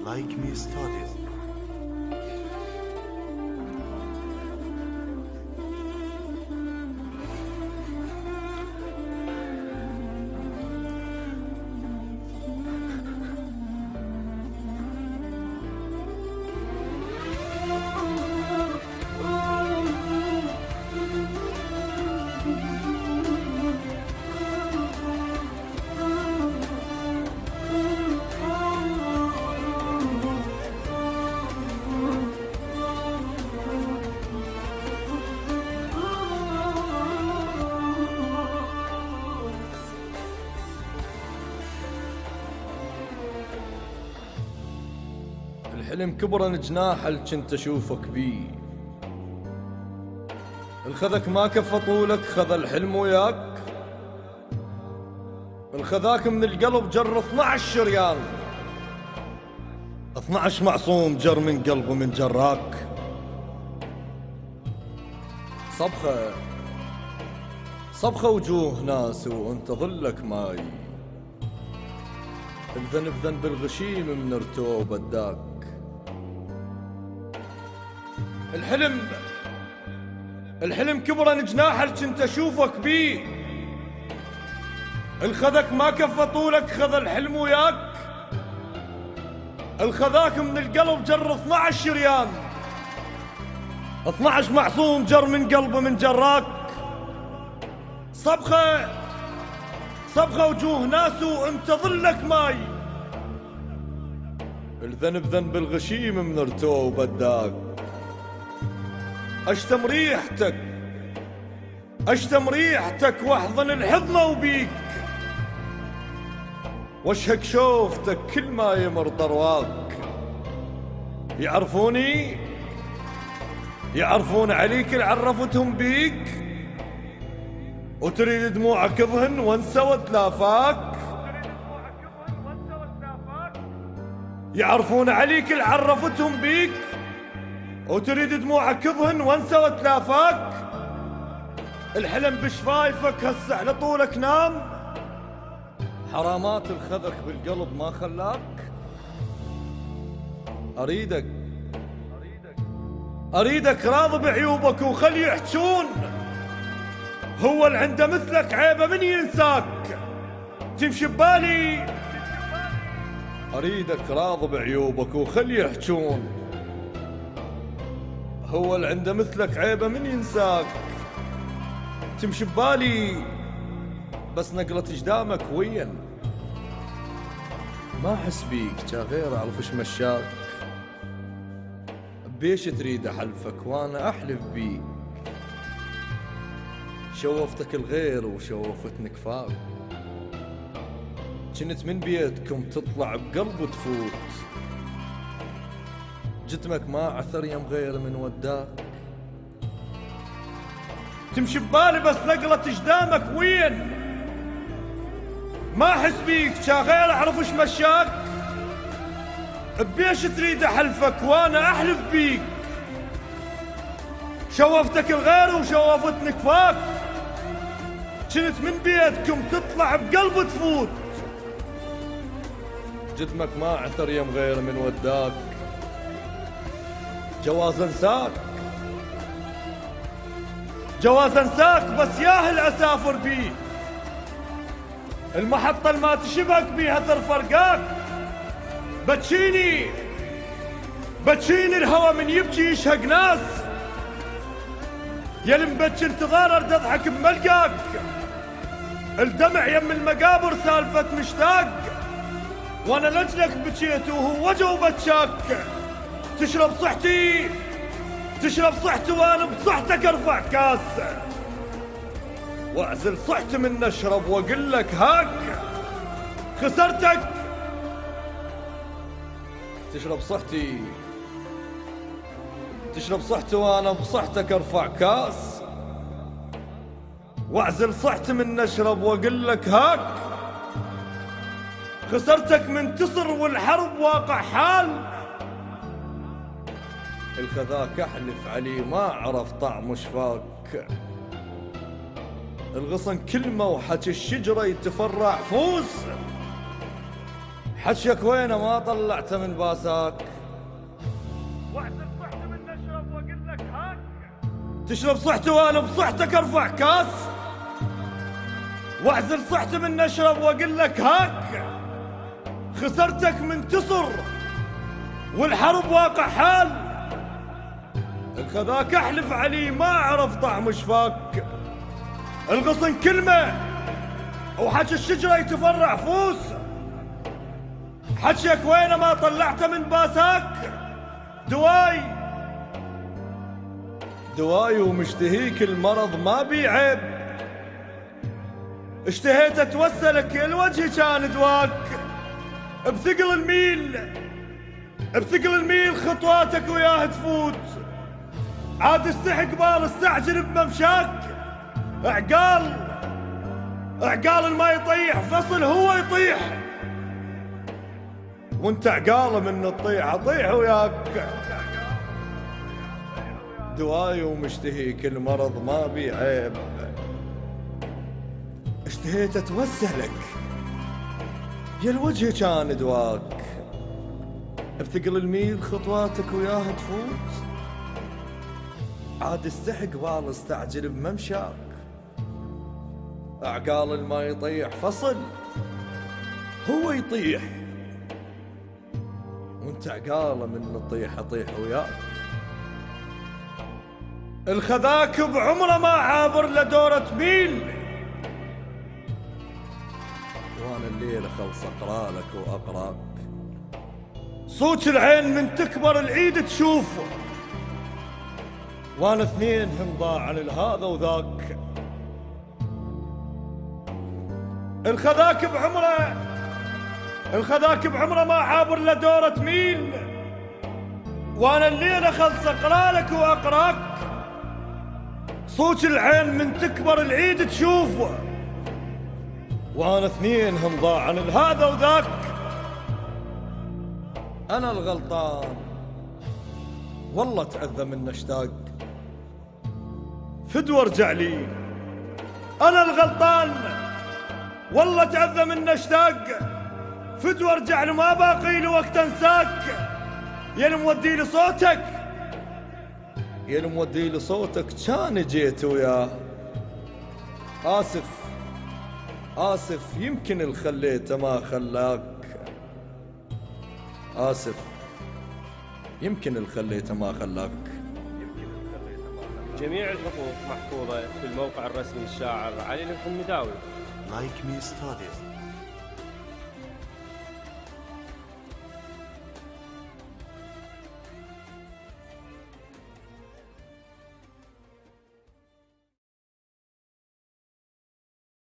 like me studies. الحلم كبرن جناح الجنت اشوفك بيه، الخذك ما كفى طولك خذ الحلم وياك، الخذاك من القلب جر 12 شريان، 12 معصوم جر من قلبه من جراك. صبخة وجوه ناس وانت ظلك ماي، الذنب ذنب الغشيم من ارتوى وبداك. الحلم كبرن جناح كنت اشوفك بيه، الخذك ما كفى طولك خذ الحلم وياك، الخذاك من القلب جر 12 شريان، 12 معصوم جر من قلبه من جراك. صبخة وجوه ناس وانت ظلك ماي، الذنب ذنب الغشيم من ارتوى وبداك. اشتم ريحتك واحضن الحضنة وبيك، واشهق شوفتك كل ما يمر ضرواك. يعرفون عليك اللي عرفتهم بيك، وتريد دموعك اظهن وانسوت لافاك. يعرفون عليك اللي عرفتهم بيك، وتريد دموعك اظهن وانسوت لافاك. الحلم بشفايفك هسه على طولك نام، حرامات الخذك بالقلب ما خلاك. اريدك راضي بعيوبك وخلي يحجون، هو اللي عنده مثلك عيبه من ينساك. تمشي ببالي اريدك راضي بعيوبك وخلي يحجون، هو اللي عنده مثلك عيبه من ينساك. تمشي ببالي بس نقلة جدامك وين، ما احس بيك جا غير اعرف ايش مشاك. بيش تريد احلفك وانا احلف بيك، شوفتك الغير وشوفتني كفاك. كنت من بيتكم تطلع بقلب وتفوت، جتمك ما عثر يم غير من وداك. تمشي ببالي بس نقلة جدامك وين، ما احس بيك جا غير اعرف ايش مشاك. بيش تريد احلفك وانا احلف بيك، شوفتك الغير وشوفتني كفاك. كنت من بيتكم تطلع بقلب تفوت، جدمك ما عثر يم غير من وداك. جواز انساك بس ياهل اسافر بيه، المحطة اللي ما تشبك بيها ترفرقاك. بتشيني الهوى من يبكي يشهق ناس، يا المبكي انتظار ارد اضحك بملقاك. الدمع يم المقابر سالفة مشتاق، وانا لجلك بكيت وهو وجه وبتشاك. تشرب صحتي وانا بصحتك ارفع كاس، واعزل صحتي من اشرب واقول لك هاك. خسرتك تشرب صحتي وانا بصحتك ارفع كاس، واعزل صحتي من اشرب واقول لك هاك. خسرتك منتصر والحرب واقع حال، الخذاك احلف عليه ما عرف طعم شفاك. الغصن كلمة وحكي الشجرة يتفرع فوس، حشيك وينه ما طلعته من باساك؟ واعزل صحت من نشرب واقول لك هاك. تشرب صحتي وانا بصحتك ارفع كاس؟ واعزل صحتي من نشرب واقول لك هاك. خسرتك منتصر والحرب واقع حال. الخذاك احلف علي ما عرف طعم شفاك. الغصن كلمة وحج الشجرة يتفرع فوس. حجك وينه ما طلعته من باساك؟ دواي ومشتهيك المرض ما بي عيب. اشتهيت اتوسلك الوجه كان دواك. بثقل الميل خطواتك وياه تفوت. عاد استحق بال استعجل بممشاك. عقال ما يطيح فصل هو يطيح. وانت عقال من تطيح اطيح وياك. دواي ومشتهيك المرض ما بي عيب. اشتهيت اتوسلك يا الوجه كان دواك. بثقل الميل خطواتك وياه تفوت. عاد استحق بال استعجل بممشاك. عقال ما يطيح فصل هو يطيح. وانت عقاله من تطيح اطيح وياك. الخذاك بعمره ما عابر لدورة ميل. وانا الليلة خلص اقرا لك واقراك. صوت العين من تكبر العيد تشوفه. وانا اثنين هم ضاع لهذا وذاك. الخذاك بعمره ما عابر لدورة ميل. وانا الليلة خلص اقرا لك واقراك. صوت العين من تكبر العيد تشوفه. وانا اثنين هم ضاع لهذا وذاك. انا الغلطان والله تأذى من اشتاق. فدوى ارجع لي. انا الغلطان والله تأذى من اشتاق. فدوى ارجع له ما باقي له وقت انساك. يا المودي لي صوتك يا المودي لي صوتك كان جيت وياه. آسف يمكن الخليته ما خلاك. آسف يمكن الخليته ما خلاك. جميع الحقوق محفوظة في الموقع الرسمي للشاعر علي الحمداوي. Like me studies.